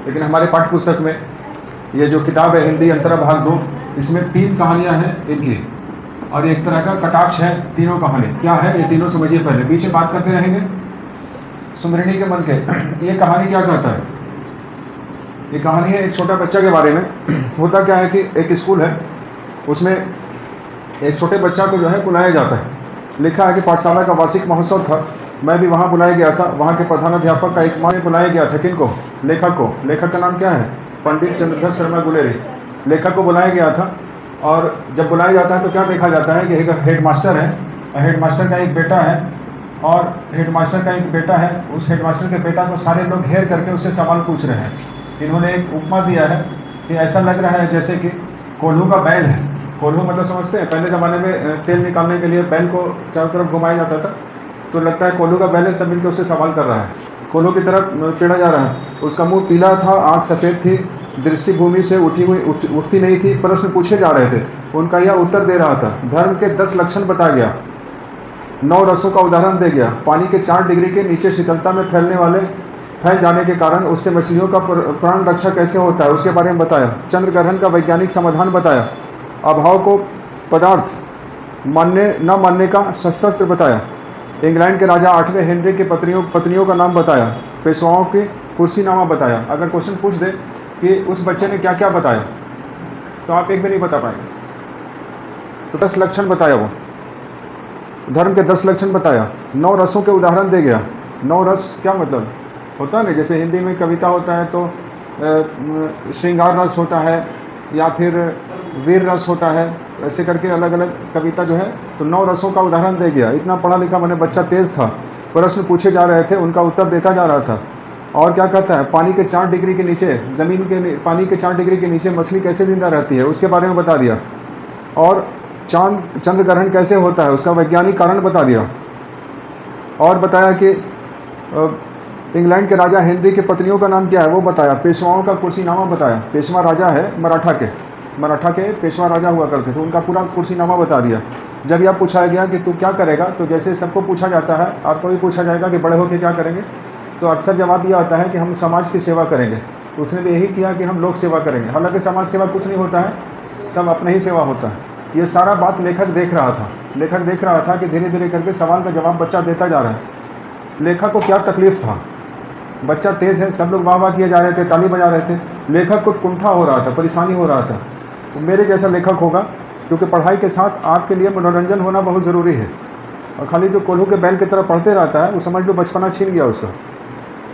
लेकिन हमारे पाठ्य पुस्तक में ये जो किताब है हिंदी अंतरा भाग 2, इसमें 3 कहानियाँ हैं इनकी, और एक तरह का कटाक्ष है तीनों कहानी। क्या है ये तीनों समझिए पहले, बीच में बात करते रहेंगे। सुमरिणी के मन के ये कहानी क्या कहता है? ये कहानी है एक छोटा बच्चा के बारे में। होता क्या है कि एक स्कूल है, उसमें एक छोटे बच्चा को जो है बुलाया जाता है। लिखा है कि पाठशाला का वार्षिक महोत्सव था, मैं भी वहाँ बुलाया गया था। वहाँ के प्रधानाध्यापक का एक माह में बुलाया गया था। किनको? लेखक को। लेखक का नाम क्या है? पंडित चंद्रधर शर्मा गुलेरी। लेखक को बुलाया गया था, और जब बुलाया जाता है तो क्या देखा जाता है कि एक हेडमास्टर है, हेडमास्टर का एक बेटा है, और हेडमास्टर का एक बेटा है। उस हेडमास्टर के बेटा को सारे लोग घेर करके उससे सवाल पूछ रहे हैं। इन्होंने एक उपमा दिया है कि ऐसा लग रहा है जैसे कि कोल्हू का बैल है। कोल्हू मतलब समझते हैं, पहले ज़माने में तेल निकालने के लिए बैल को चारों तरफ घुमाया जाता था, तो लगता है कोल्हू का बैल है। सब मिलकर उससे सवाल कर रहा है, कोल्हू की तरफ टेढ़ा जा रहा है। उसका मुंह पीला था, आँख सफ़ेद थी, दृष्टि भूमि से उठती नहीं थी। प्रश्न पूछे जा रहे थे, उनका यह उत्तर दे रहा था। धर्म के 10 लक्षण बताया गया, 9 रसों का उदाहरण दे गया। पानी के 4 डिग्री के नीचे शीतलता में फैल जाने के कारण उससे मछलियों का प्राण रक्षा कैसे होता है उसके बारे में बताया। चंद्र ग्रहण का वैज्ञानिक समाधान बताया। अभाव को पदार्थ मानने न मानने का शस्त्र बताया। इंग्लैंड के राजा 8वें हेनरी की पत्नियों का नाम बताया। पेशवाओं की कुर्सीनामा बताया। अगर क्वेश्चन पूछ दे कि उस बच्चे ने क्या क्या बताया, तो आप एक भी नहीं बता पाएंगे। तो 10 लक्षण बताया, वो धर्म के 10 लक्षण बताया। 9 रसों के उदाहरण दे गया। 9 रस क्या मतलब होता है ना, जैसे हिंदी में कविता होता है तो श्रृंगार रस होता है, या फिर वीर रस होता है, ऐसे करके अलग अलग कविता जो है। तो 9 रसों का उदाहरण दे गया। इतना पढ़ा लिखा मैंने बच्चा तेज़ था, प्रश्न पूछे जा रहे थे, उनका उत्तर देता जा रहा था। और क्या कहता है, पानी के 4 डिग्री के नीचे पानी के 4 डिग्री के नीचे मछली कैसे जिंदा रहती है उसके बारे में बता दिया। और चंद्र ग्रहण कैसे होता है उसका वैज्ञानिक कारण बता दिया। और बताया कि इंग्लैंड के राजा हेनरी की पत्नियों का नाम क्या है वो बताया। पेशवाओं का कुर्सीनामा बताया। पेशवा राजा है मराठा के पेशवा राजा हुआ करते थे, उनका पूरा कुर्सीनामा बता दिया। जब यह पूछा गया कि तू क्या करेगा, तो जैसे सबको पूछा जाता है, आपको भी पूछा जाएगा कि बड़े होकर क्या करेंगे, तो अक्सर जवाब यह आता है कि हम समाज की सेवा करेंगे। तो उसने भी यही किया कि हम लोक सेवा करेंगे। हालांकि समाज सेवा कुछ नहीं होता है, सब अपने ही सेवा होता है। ये सारा बात लेखक देख रहा था कि धीरे धीरे करके सवाल का जवाब बच्चा देता जा रहा है। लेखक को क्या तकलीफ था, बच्चा तेज़ है, सब लोग वाह वाह किए जा रहे थे, ताली बजा रहे थे। लेखक को कुंठा हो रहा था, परेशानी हो रहा था। तो मेरे जैसा लेखक होगा, क्योंकि पढ़ाई के साथ आपके लिए मनोरंजन होना बहुत ज़रूरी है। और खाली जो कोल्हू के बैल की तरह पढ़ते रहता है, वो समझ लो बचपना छीन गया उसका।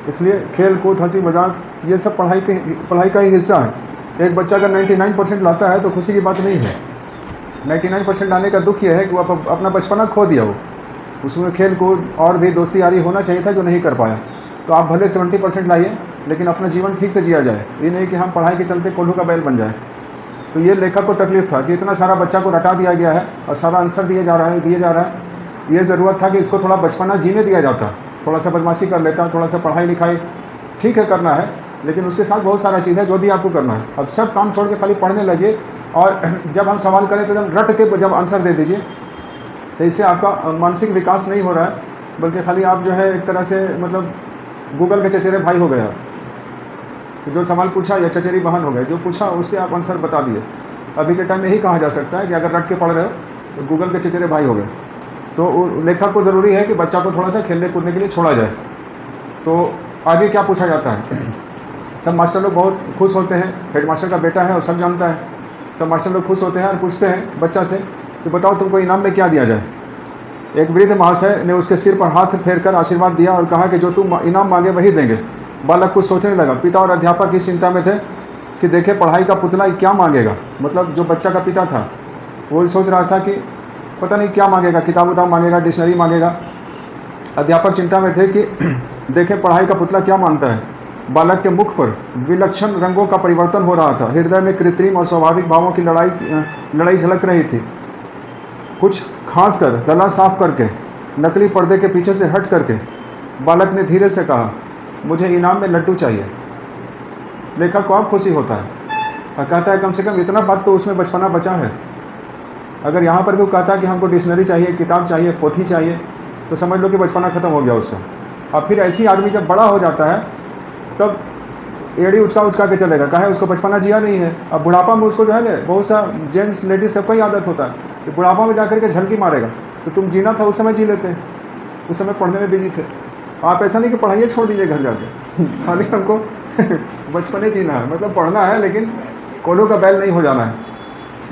इसलिए खेल कूद, हंसी मजाक, ये सब पढ़ाई का ही हिस्सा है। एक बच्चा अगर 99% लाता है तो खुशी की बात नहीं है। 99% लाने का दुख यह है कि वो अपना बचपना खो दिया। वो उसमें खेल कूद और भी दोस्ती यारी होना चाहिए था, जो नहीं कर पाया। तो आप भले 70% लाइए, लेकिन अपना जीवन ठीक से जिया जाए। ये नहीं कि हम पढ़ाई के चलते कोल्हू का बैल बन जाए। तो ये लेखक को तकलीफ था कि इतना सारा बच्चा को रटा दिया गया है और सारा आंसर दिया जा रहा है। ये ज़रूरत था कि इसको थोड़ा बचपना जीने दिया जाता, थोड़ा सा बदमाशी कर लेता, थोड़ा सा पढ़ाई लिखाई ठीक है करना है, लेकिन उसके साथ बहुत सारा चीज़ है जो भी आपको करना है। अब सब काम छोड़ के खाली पढ़ने लगे, और जब हम सवाल करें तो जब रट के जब आंसर दे दीजिए, तो इससे आपका मानसिक विकास नहीं हो रहा है, बल्कि खाली आप जो है एक तरह से मतलब गूगल के चचेरे भाई हो गया। जो सवाल पूछा या चचेरी बहन हो गए, जो पूछा उससे आप आंसर बता दिए। अभी के टाइम में यही कहा जा सकता है कि अगर रट के पढ़ रहे हो तो गूगल के चचेरे भाई हो गए। तो लेखक को ज़रूरी है कि बच्चा को थोड़ा सा खेलने कूदने के लिए छोड़ा जाए। तो आगे क्या पूछा जाता है, सब मास्टर लोग बहुत खुश होते हैं, हेडमास्टर का बेटा है और सब जानता है। सब मास्टर लोग खुश होते हैं और पूछते हैं बच्चा से कि बताओ तुमको इनाम में क्या दिया जाए। एक वृद्ध महाशय ने उसके सिर पर हाथ फेरकर आशीर्वाद दिया और कहा कि जो तुम इनाम मांगे वही देंगे। बालक कुछ सोचने लगा। पिता और अध्यापक इस चिंता में थे कि देखे पढ़ाई का पुतला क्या मांगेगा। मतलब जो बच्चा का पिता था वो सोच रहा था कि पता नहीं क्या मांगेगा, किताब उताब मांगेगा, डिक्शनरी मांगेगा। अध्यापक चिंता में थे कि देखें पढ़ाई का पुतला क्या मांगता है। बालक के मुख पर विलक्षण रंगों का परिवर्तन हो रहा था। हृदय में कृत्रिम और स्वाभाविक भावों की लड़ाई झलक रही थी। कुछ खास कर गला साफ करके, नकली पर्दे के पीछे से हट करके बालक ने धीरे से कहा, मुझे इनाम में लड्डू चाहिए। लेखक को अब खुशी होता है और कहता है कम से कम इतना बात तो उसमें बचपना बचा है। अगर यहाँ पर भी वो कहता है कि हमको डिक्शनरी चाहिए, किताब चाहिए, पोथी चाहिए, तो समझ लो कि बचपना ख़त्म हो गया उसका। और फिर ऐसी आदमी जब बड़ा हो जाता है तब एड़ी उचका उचका के चलेगा, कहे उसको बचपना जिया नहीं है। अब बुढ़ापा में उसको जो है ना, बहुत सा जेंट्स लेडीज सबका ही आदत होता है कि बुढ़ापा में जाकर के झलकी मारेगा। तो तुम जीना था उस समय जी लेते, उस समय पढ़ने में बिजी थे। आप ऐसा नहीं कि पढ़ाइए छोड़ दीजिए घर जाके खाली हमको बचपने जीना है, मतलब पढ़ना है लेकिन कोलों का बैल नहीं हो जाना है।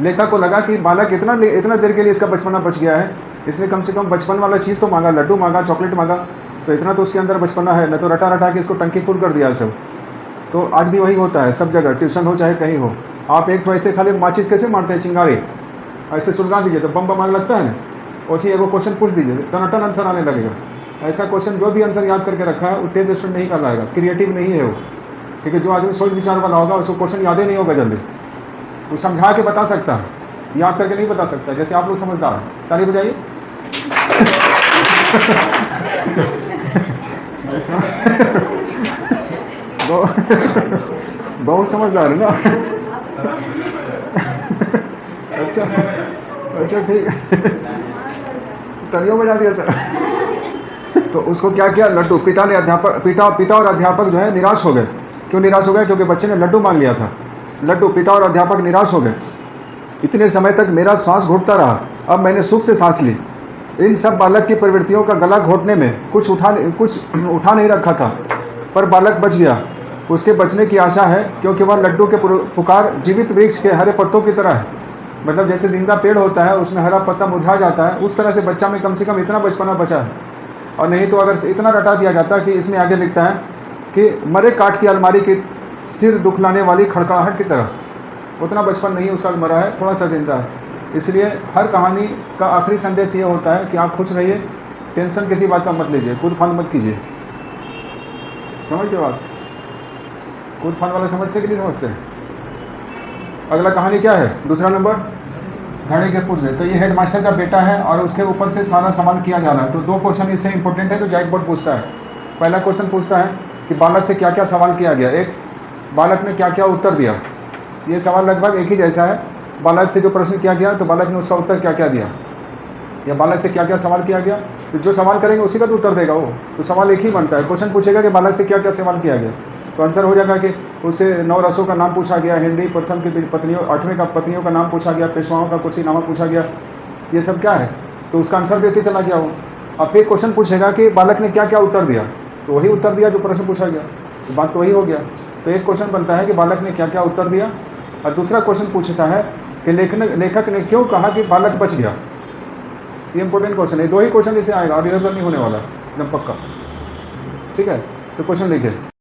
लेखक को लगा कि बालक इतना देर के लिए इसका बचपना बच गया है, इसने कम से कम बचपन वाला चीज़ तो मांगा, लड्डू मांगा, चॉकलेट मांगा, तो इतना तो उसके अंदर बचपना है, न तो रटा रटा के इसको टंकी फुल कर दिया सब। तो आज भी वही होता है सब जगह, ट्यूशन हो चाहे कहीं हो। आप एक तो ऐसे खाली माचिस कैसे मारते हैं, चिंगारी ऐसे सुलगा दीजिए तो बम बम आग लगता है ना, वैसे एगो क्वेश्चन पूछ दीजिए टनाटन आंसर आने लगेगा। ऐसा क्वेश्चन जो भी आंसर याद करके रखा है वो 10th स्टूडेंट नहीं कर लाएगा, क्रिएटिव नहीं है वो। क्योंकि जो आदमी सोच विचार वाला होगा उसको क्वेश्चन याद ही नहीं होगा जल्दी, वो समझा के बता सकता है, याद करके नहीं बता सकता। जैसे आप लोग समझदार हैं, ताली बजाइए। बहुत समझदार है ना। अच्छा अच्छा ठीक है, तालियों बजा दिया सर। तो उसको क्या किया, लड्डू। पिता और अध्यापक जो है निराश हो गए। क्यों निराश हो गए? क्योंकि बच्चे ने लड्डू मांग लिया था। लड्डू। पिता और अध्यापक निराश हो गए। इतने समय तक मेरा श्वास घुटता रहा, अब मैंने सुख से सांस ली। इन सब बालक की प्रवृत्तियों का गला घोटने में कुछ उठा नहीं रखा था, पर बालक बच गया। उसके बचने की आशा है, क्योंकि वह लड्डू के पुकार जीवित वृक्ष के हरे पत्तों की तरह है। मतलब जैसे जिंदा पेड़ होता है, उसमें हरा पत्ता मुरझा जाता है, उस तरह से बच्चा में कम से कम इतना बचपना बचा है। और नहीं तो अगर इतना रटा दिया जाता कि इसमें आगे लिखता है कि मरे काट की अलमारी की सिर दुखलाने वाली खड़खड़ाहट की तरह, उतना बचपन नहीं उसका मरा है, थोड़ा सा जिंदा है। इसलिए हर कहानी का आखिरी संदेश ये होता है कि आप खुश रहिए, टेंशन किसी बात का मत लीजिए, कूद फान मत कीजिए। समझते हो आप? कूद फान वाले समझते कि नहीं समझते? अगला कहानी क्या है? दूसरा नंबर, घड़े के पुर्जे। तो ये हेडमास्टर का बेटा है और उसके ऊपर से सारा सवाल किया जा रहा है। तो 2 क्वेश्चन इससे इंपॉर्टेंट है जो जैक बोर्ड पूछता है। पहला क्वेश्चन पूछता है कि बालक से क्या क्या सवाल किया गया। एक, बालक ने क्या क्या उत्तर दिया। ये सवाल लगभग एक ही जैसा है। बालक से जो प्रश्न किया गया तो बालक ने उसका उत्तर क्या क्या दिया, या बालक से क्या क्या सवाल किया गया, तो जो सवाल करेंगे उसी का तो उत्तर देगा वो। तो सवाल एक ही बनता है। क्वेश्चन पूछेगा कि बालक से क्या क्या सवाल किया गया, तो आंसर हो जाएगा कि उससे 9 रसों का नाम पूछा गया, हेनरी प्रथम की पत्नियों 8वें का पत्नियों का नाम पूछा गया, पेशवाओं का कुछ नामा पूछा गया। ये सब क्या है, तो उसका आंसर देते चला गया वो। अब फिर क्वेश्चन पूछेगा कि बालक ने क्या क्या उत्तर दिया, तो वही उत्तर दिया जो प्रश्न पूछा गया, तो बात तो वही हो गया। तो एक क्वेश्चन बनता है कि बालक ने क्या क्या उत्तर दिया, और दूसरा क्वेश्चन पूछता है कि लेखक ने क्यों कहा कि बालक बच गया। ये इंपॉर्टेंट क्वेश्चन है। 2 ही क्वेश्चन इसे आएगा, अब इधर नहीं होने वाला, एकदम पक्का। ठीक है, तो क्वेश्चन लिखिए।